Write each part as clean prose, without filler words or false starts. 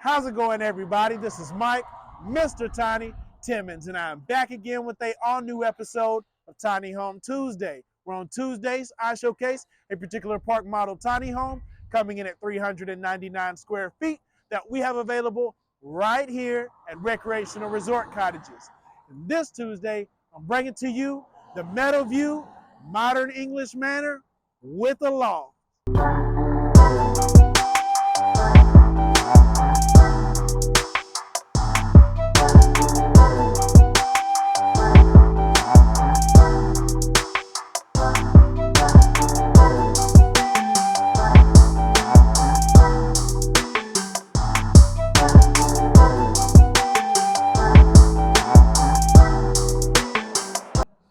How's it going, everybody? This is Mike, Mr. Tiny Timmons, and I'm back again with a all-new episode of Tiny Home Tuesday. Where on Tuesdays, I showcase a particular park model tiny home coming in at 399 square feet that we have available right here at Recreational Resort Cottages. And this Tuesday, I'm bringing to you the Meadowview Modern English Manor with a Loft.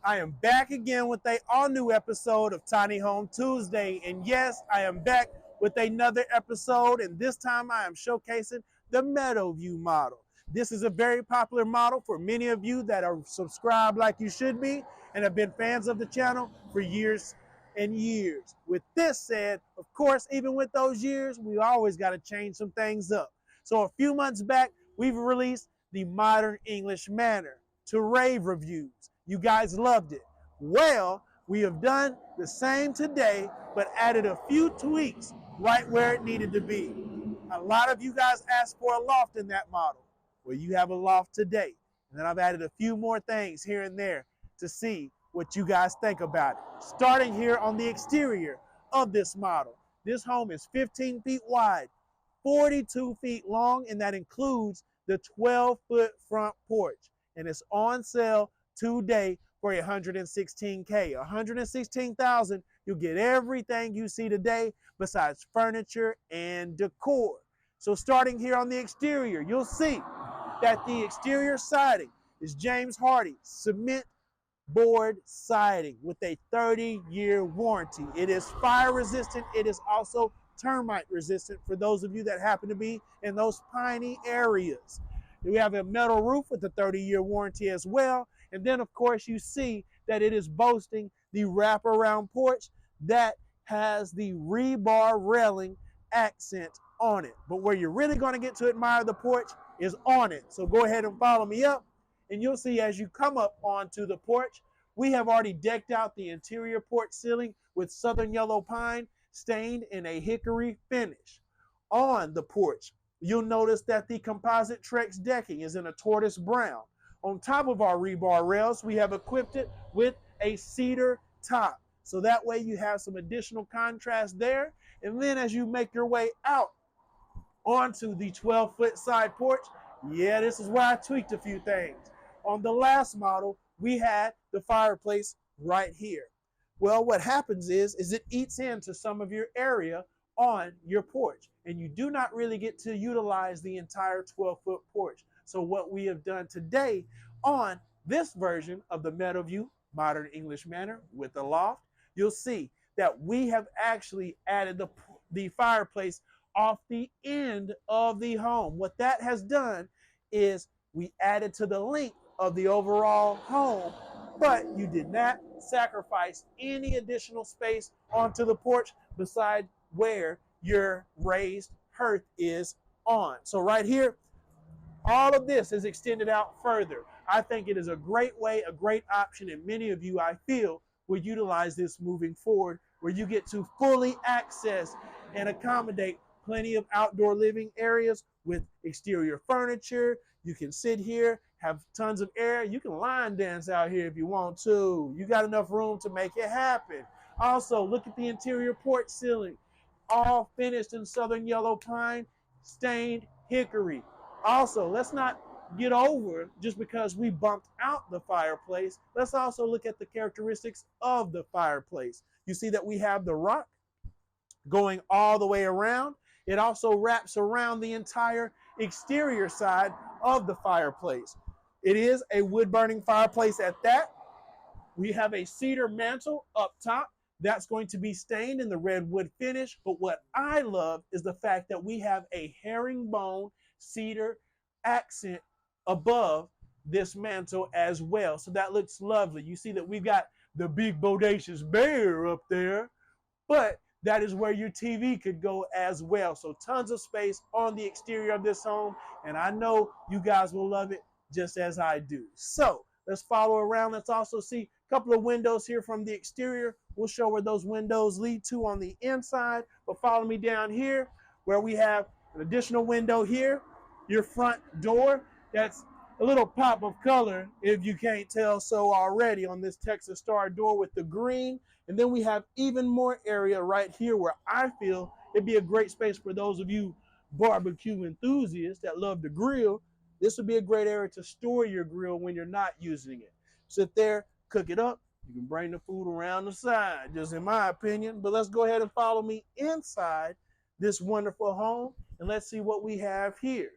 I am back again with a all-new episode of Tiny Home Tuesday, and yes, I am back with another episode, and this time I am showcasing the Meadowview model. This is a very popular model for many of you that are subscribed like you should be and have been fans of the channel for years and years. With this said, of course, even with those years, we always got to change some things up. So a few months back, we've released the Modern English Manor to rave reviews. You guys loved it. Well, we have done the same today, but added a few tweaks right where it needed to be. A lot of you guys asked for a loft in that model. Well, you have a loft today. And then I've added a few more things here and there to see what you guys think about it. Starting here on the exterior of this model. This home is 15 feet wide, 42 feet long, and that includes the 12-foot front porch. And it's on sale today for $116K. $116,000, you'll get everything you see today besides furniture and decor. So starting here on the exterior, you'll see that the exterior siding is James Hardie cement board siding with a 30-year warranty. It is fire resistant. It is also termite resistant for those of you that happen to be in those piney areas. We have a metal roof with a 30-year warranty as well. And then, of course, you see that it is boasting the wraparound porch that has the rebar railing accent on it. But where you're really going to get to admire the porch is on it. So go ahead and follow me up, and you'll see as you come up onto the porch, we have already decked out the interior porch ceiling with southern yellow pine stained in a hickory finish. On the porch, you'll notice that the composite Trex decking is in a tortoise brown. On top of our rebar rails, we have equipped it with a cedar top. So that way you have some additional contrast there. And then as you make your way out onto the 12-foot side porch, yeah, this is where I tweaked a few things. On the last model, we had the fireplace right here. Well, what happens is it eats into some of your area on your porch, and you do not really get to utilize the entire 12-foot porch. So what we have done today on this version of the Meadowview Modern English Manor with the loft, you'll see that we have actually added the fireplace off the end of the home. What that has done is we added to the length of the overall home, but you did not sacrifice any additional space onto the porch beside where your raised hearth is on. So right here, all of this is extended out further. I think it is a great way, a great option, and many of you, I feel, will utilize this moving forward, where you get to fully access and accommodate plenty of outdoor living areas with exterior furniture. You can sit here, have tons of air. You can line dance out here if you want to. You got enough room to make it happen. Also, look at the interior porch ceiling, all finished in southern yellow pine, stained hickory. Also, let's not get over just because we bumped out the fireplace. Let's also look at the characteristics of the fireplace. You see that we have the rock going all the way around. It also wraps around the entire exterior side of the fireplace. It is a wood-burning fireplace at that. We have a cedar mantle up top. That's going to be stained in the redwood finish. But what I love is the fact that we have a herringbone cedar accent above this mantle as well. So that looks lovely. You see that we've got the big bodacious bear up there, but that is where your TV could go as well. So tons of space on the exterior of this home, and I know you guys will love it just as I do. So let's follow around. Let's also see a couple of windows here from the exterior. We'll show where those windows lead to on the inside, but follow me down here where we have an additional window here, your front door. That's a little pop of color, if you can't tell so already, on this Texas Star door with the green. And then we have even more area right here where I feel it'd be a great space for those of you barbecue enthusiasts that love to grill. This would be a great area to store your grill when you're not using it. Sit there, cook it up. You can bring the food around the side, just in my opinion. But let's go ahead and follow me inside this wonderful home, and let's see what we have here.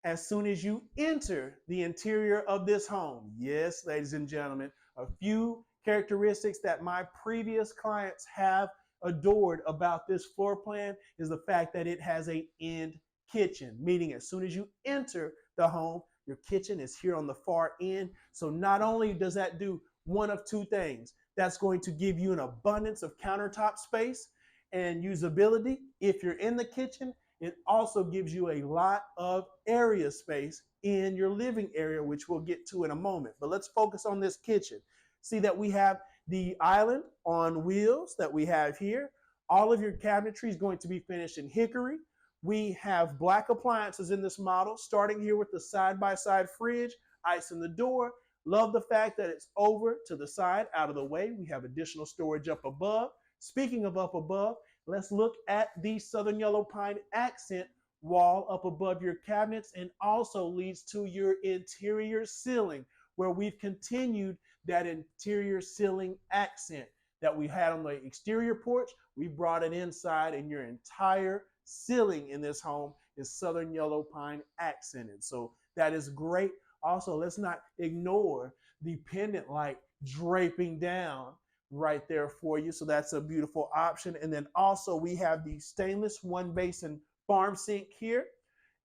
As soon as you enter the interior of this home, yes, ladies and gentlemen, a few characteristics that my previous clients have adored about this floor plan is the fact that it has an end kitchen, meaning as soon as you enter the home, your kitchen is here on the far end. So not only does that do one of two things, that's going to give you an abundance of countertop space and usability if you're in the kitchen. It also gives you a lot of area space in your living area, which we'll get to in a moment. But let's focus on this kitchen. See that we have the island on wheels that we have here. All of your cabinetry is going to be finished in hickory. We have black appliances in this model, starting here with the side-by-side fridge, ice in the door. Love the fact that it's over to the side, out of the way. We have additional storage up above. Speaking of up above, let's look at the Southern Yellow Pine accent wall up above your cabinets, and also leads to your interior ceiling, where we've continued that interior ceiling accent that we had on the exterior porch. We brought it inside, and your entire ceiling in this home is Southern Yellow Pine accented. So that is great. Also, let's not ignore the pendant light draping down right there for you. So that's a beautiful option. And then also we have the stainless one basin farm sink here.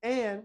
And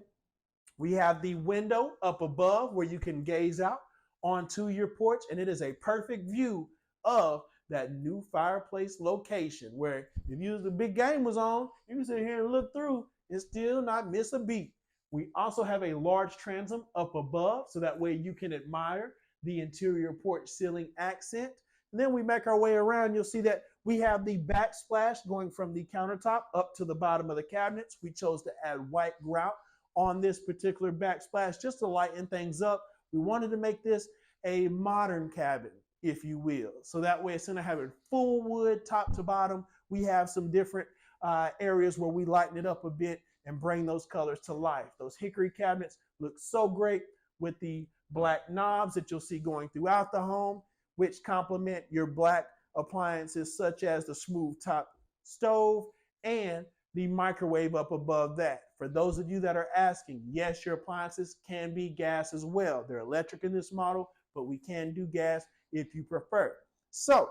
we have the window up above where you can gaze out onto your porch. And it is a perfect view of that new fireplace location, where if the big game was on, you can sit here and look through and still not miss a beat. We also have a large transom up above, so that way you can admire the interior porch ceiling accent. And then we make our way around. You'll see that we have the backsplash going from the countertop up to the bottom of the cabinets. We chose to add white grout on this particular backsplash just to lighten things up. We wanted to make this a modern cabin, if you will. So that way, instead of having full wood top to bottom, we have some different areas where we lighten it up a bit and bring those colors to life. Those hickory cabinets look so great with the black knobs that you'll see going throughout the home, which complement your black appliances, such as the smooth top stove and the microwave up above that. For those of you that are asking, yes, your appliances can be gas as well. They're electric in this model, but we can do gas if you prefer. So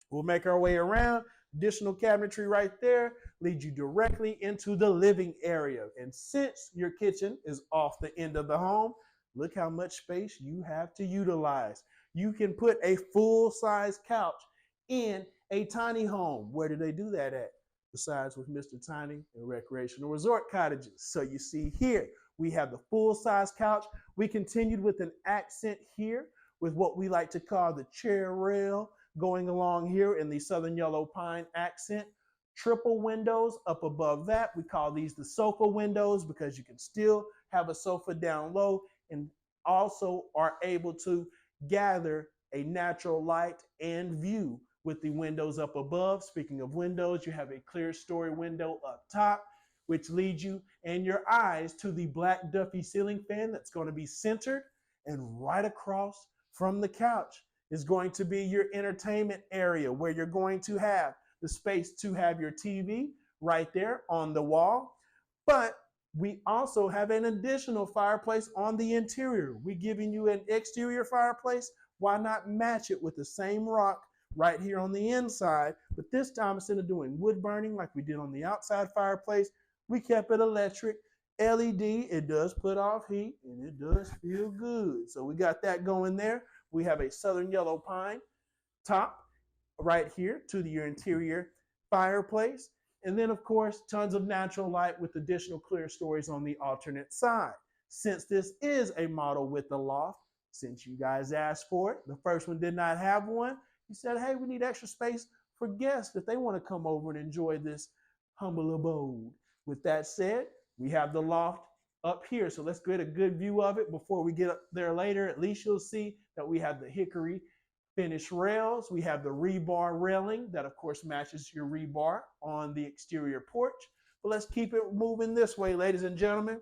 we'll make our way around. Additional cabinetry right there leads you directly into the living area. And since your kitchen is off the end of the home, look how much space you have to utilize. You can put a full-size couch in a tiny home. Where do they do that at? Besides with Mr. Tiny and Recreational Resort Cottages. So you see here, we have the full-size couch. We continued with an accent here with what we like to call the chair rail going along here in the Southern Yellow Pine accent. Triple windows up above that. We call these the sofa windows because you can still have a sofa down low and also are able to gather a natural light and view with the windows up above. Speaking of windows, you have a clear story window up top, which leads you and your eyes to the black Duffy ceiling fan that's going to be centered, and right across from the couch is going to be your entertainment area, where you're going to have the space to have your TV right there on the wall. But we also have an additional fireplace on the interior. We're giving you an exterior fireplace. Why not match it with the same rock right here on the inside? But this time, instead of doing wood burning like we did on the outside fireplace, we kept it electric. LED, it does put off heat and it does feel good. So we got that going there. We have a Southern Yellow Pine top right here to your interior fireplace. And then, of course, tons of natural light with additional clear stories on the alternate side. Since this is a model with a loft, since you guys asked for it, the first one did not have one. You said, hey, we need extra space for guests if they want to come over and enjoy this humble abode. With that said, we have the loft up here. So let's get a good view of it before we get up there later. At least you'll see that we have the hickory finished rails. We have the rebar railing that, of course, matches your rebar on the exterior porch. But let's keep it moving this way, ladies and gentlemen.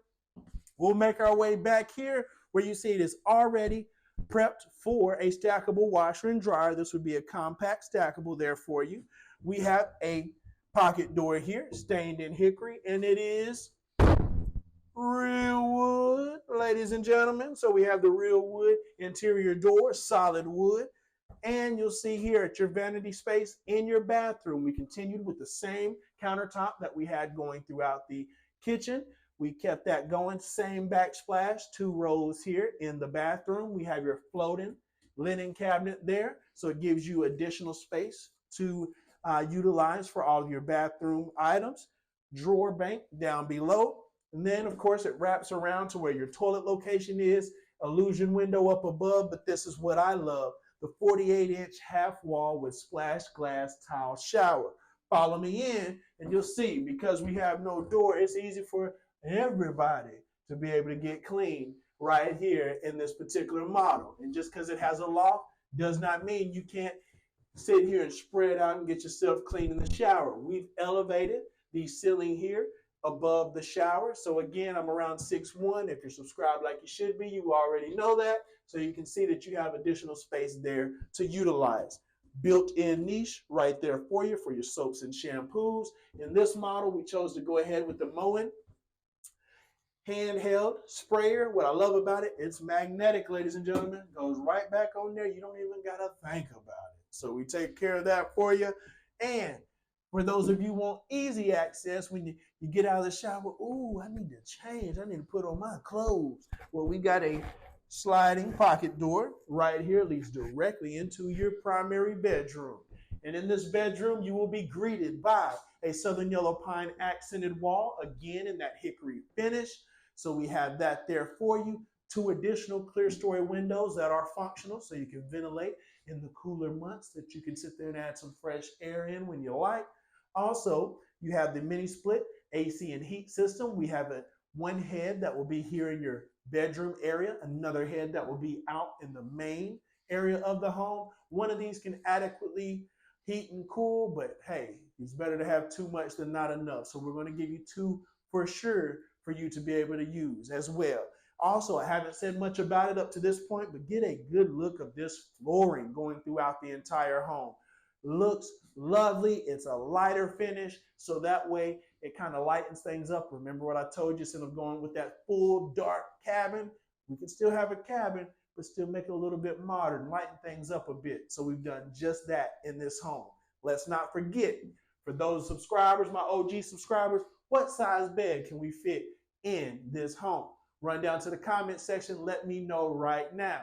We'll make our way back here where you see it is already prepped for a stackable washer and dryer. This would be a compact stackable there for you. We have a pocket door here, stained in hickory, and it is real wood, ladies and gentlemen. So we have the real wood interior door, solid wood. And you'll see here at your vanity space in your bathroom, we continued with the same countertop that we had going throughout the kitchen. We kept that going, same backsplash, 2 rows here in the bathroom. We have your floating linen cabinet there, so it gives you additional space to utilize for all of your bathroom items. Drawer bank down below. And then, of course, it wraps around to where your toilet location is, illusion window up above, but this is what I love, the 48-inch half wall with splash glass tile shower. Follow me in and you'll see, because we have no door, it's easy for everybody to be able to get clean right here in this particular model. And just because it has a loft does not mean you can't sit here and spread out and get yourself clean in the shower. We've elevated the ceiling here above the shower. So again, I'm around 6'1". If you're subscribed like you should be, you already know that. So you can see that you have additional space there to utilize. Built-in niche right there for you for your soaps and shampoos. In this model, we chose to go ahead with the Moen handheld sprayer. What I love about it, it's magnetic, ladies and gentlemen. It goes right back on there. You don't even got to think about it. So we take care of that for you. And for those of you who want easy access, when you get out of the shower, ooh, I need to change. I need to put on my clothes. Well, we got a sliding pocket door right here, leads directly into your primary bedroom. And in this bedroom, you will be greeted by a southern yellow pine accented wall, again in that hickory finish. So we have that there for you. 2 additional clear story windows that are functional, so you can ventilate in the cooler months, that you can sit there and add some fresh air in when you like. Also, you have the mini split AC and heat system. We have one head that will be here in your bedroom area, another head that will be out in the main area of the home. One of these can adequately heat and cool, but hey, it's better to have too much than not enough. So we're going to give you 2 for sure for you to be able to use as well. Also, I haven't said much about it up to this point, but get a good look of this flooring going throughout the entire home. Looks lovely. It's a lighter finish, so that way it kind of lightens things up. Remember what I told you, instead of going with that full dark cabin, we can still have a cabin, but still make it a little bit modern, lighten things up a bit. So we've done just that in this home. Let's not forget, for those subscribers, my OG subscribers, what size bed can we fit in this home? Run down to the comment section, let me know right now.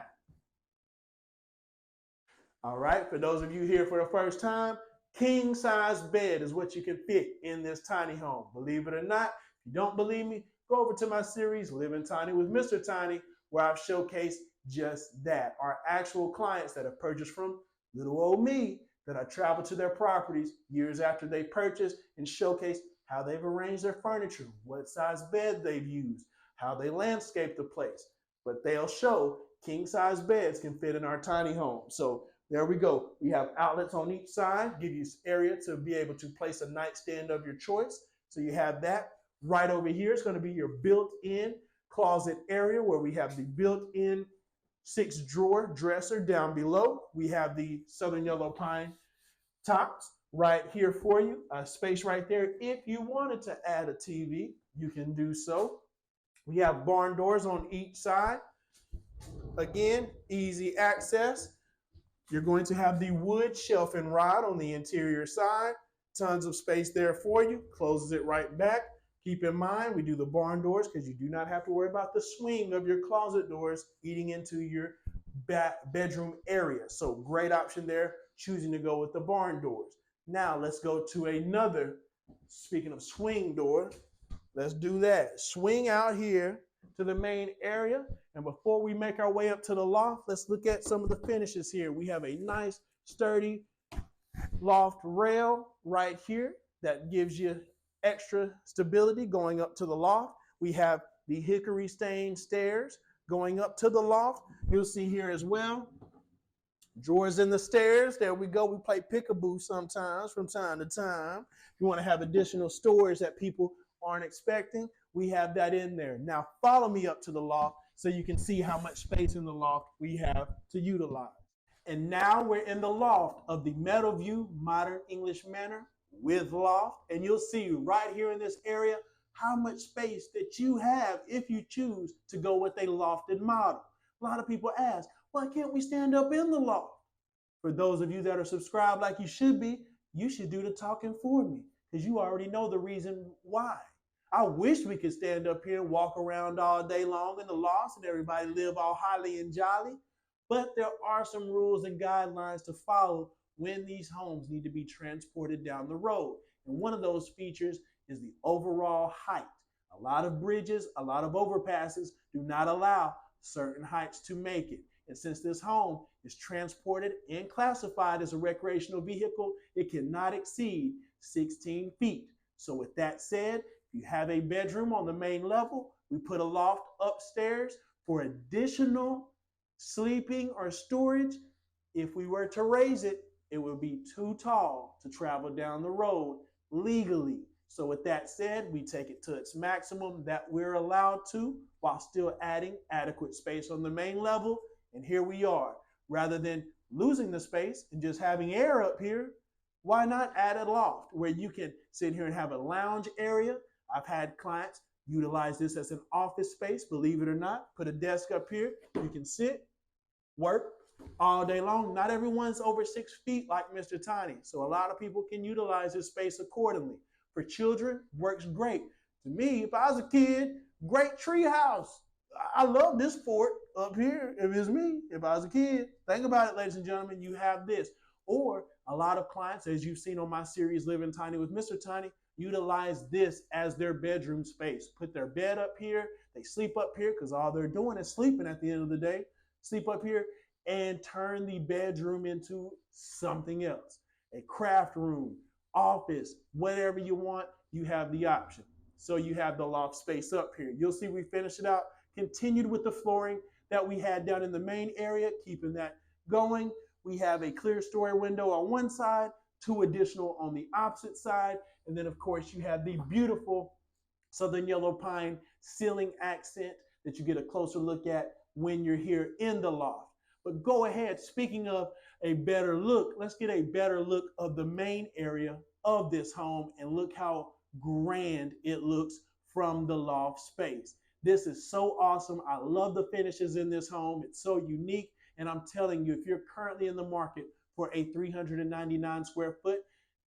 All right, for those of you here for the first time, king size bed is what you can fit in this tiny home. Believe it or not, if you don't believe me, go over to my series, Living Tiny with Mr. Tiny, where I've showcased just that. Our actual clients that have purchased from little old me, that I traveled to their properties years after they purchased and showcased how they've arranged their furniture, what size bed they've used, how they landscape the place. But they'll show king size beds can fit in our tiny home. So there we go. We have outlets on each side, give you area to be able to place a nightstand of your choice. So you have that. Right over here is going to be your built-in closet area, where we have the built-in 6-drawer dresser down below. We have the southern yellow pine tops right here for you. A space right there. If you wanted to add a TV, you can do so. We have barn doors on each side. Again, easy access. You're going to have the wood shelf and rod on the interior side. Tons of space there for you. Closes it right back. Keep in mind, we do the barn doors because you do not have to worry about the swing of your closet doors eating into your bedroom area. So great option there choosing to go with the barn doors. Now let's go to another, speaking of swing door, let's do that. Swing out here to the main area. And before we make our way up to the loft, let's look at some of the finishes here. We have a nice, sturdy loft rail right here that gives you extra stability going up to the loft. We have the hickory stained stairs going up to the loft. You'll see here as well, drawers in the stairs. There we go. We play peekaboo sometimes from time to time. If you want to have additional storage that people aren't expecting, we have that in there. Now follow me up to the loft so you can see how much space in the loft we have to utilize. And now we're in the loft of the Meadowview Modern English Manor with loft. And you'll see right here in this area how much space that you have if you choose to go with a lofted model. A lot of people ask, why can't we stand up in the loft? For those of you that are subscribed like you should be, you should do the talking for me because you already know the reason why. I wish we could stand up here and walk around all day long in the loft and everybody live all highly and jolly. But there are some rules and guidelines to follow when these homes need to be transported down the road. And one of those features is the overall height. A lot of bridges, a lot of overpasses do not allow certain heights to make it. And since this home is transported and classified as a recreational vehicle, it cannot exceed 16 feet. So with that said, if you have a bedroom on the main level, we put a loft upstairs for additional sleeping or storage. If we were to raise it, it would be too tall to travel down the road legally. So with that said, we take it to its maximum that we're allowed to while still adding adequate space on the main level. And here we are. Rather than losing the space and just having air up here, why not add a loft where you can sit here and have a lounge area? I've had clients utilize this as an office space, believe it or not. Put a desk up here. You can sit, work all day long. Not everyone's over 6 feet like Mr. Tiny. So a lot of people can utilize this space accordingly. For children, works great. To me, if I was a kid, great tree house. I love this fort up here. If it's me, if I was a kid, think about it, ladies and gentlemen, you have this. Or a lot of clients, as you've seen on my series, Living Tiny with Mr. Tiny, utilize this as their bedroom space. Put their bed up here. They sleep up here because all they're doing is sleeping at the end of the day. Sleep up here and turn the bedroom into something else. A craft room, office, whatever you want, you have the option. So you have the loft space up here. You'll see we finished it out, continued with the flooring that we had down in the main area, keeping that going. We have a clear story window on one side, 2 additional on the opposite side. And then of course you have the beautiful southern yellow pine ceiling accent that you get a closer look at when you're here in the loft. But go ahead, speaking of a better look, let's get a better look of the main area of this home and look how grand it looks from the loft space. This is so awesome. I love the finishes in this home. It's so unique. And I'm telling you, if you're currently in the market for a 399 square foot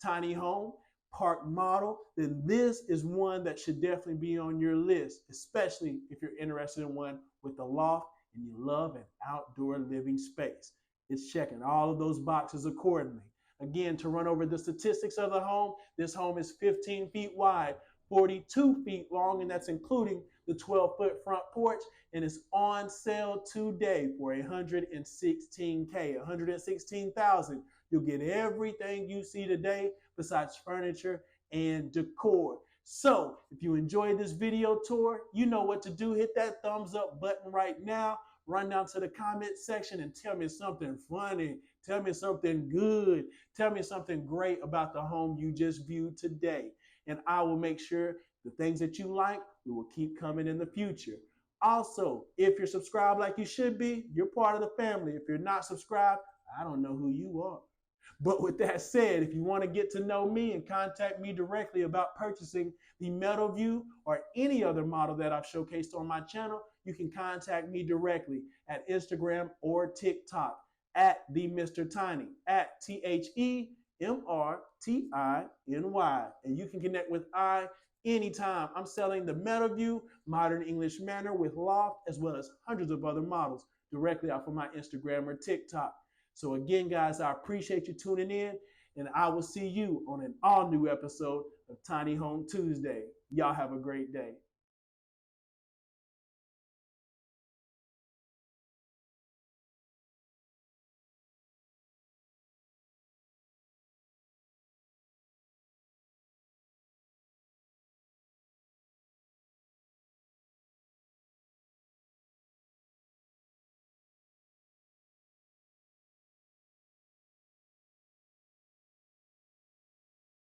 tiny home, park model, then this is one that should definitely be on your list, especially if you're interested in one with a loft and you love an outdoor living space. It's checking all of those boxes accordingly. Again, to run over the statistics of the home, this home is 15 feet wide, 42 feet long, and that's including the 12-foot front porch, and it's on sale today for $116K, $116,000. You'll get everything you see today besides furniture and decor. So if you enjoyed this video tour, you know what to do. Hit that thumbs up button right now. Run down to the comment section and tell me something funny. Tell me something good. Tell me something great about the home you just viewed today. And I will make sure the things that you like, we will keep coming in the future. Also, if you're subscribed like you should be, you're part of the family. If you're not subscribed, I don't know who you are. But with that said, if you want to get to know me and contact me directly about purchasing the Meadowview or any other model that I've showcased on my channel, you can contact me directly at Instagram or TikTok at the Mr. Tiny, at TheMrTiny. And you can connect with I anytime. I'm selling the Meadowview Modern English Manor with loft, as well as hundreds of other models directly off of my Instagram or TikTok. So again, guys, I appreciate you tuning in, and I will see you on an all new episode of Tiny Home Tuesday. Y'all have a great day.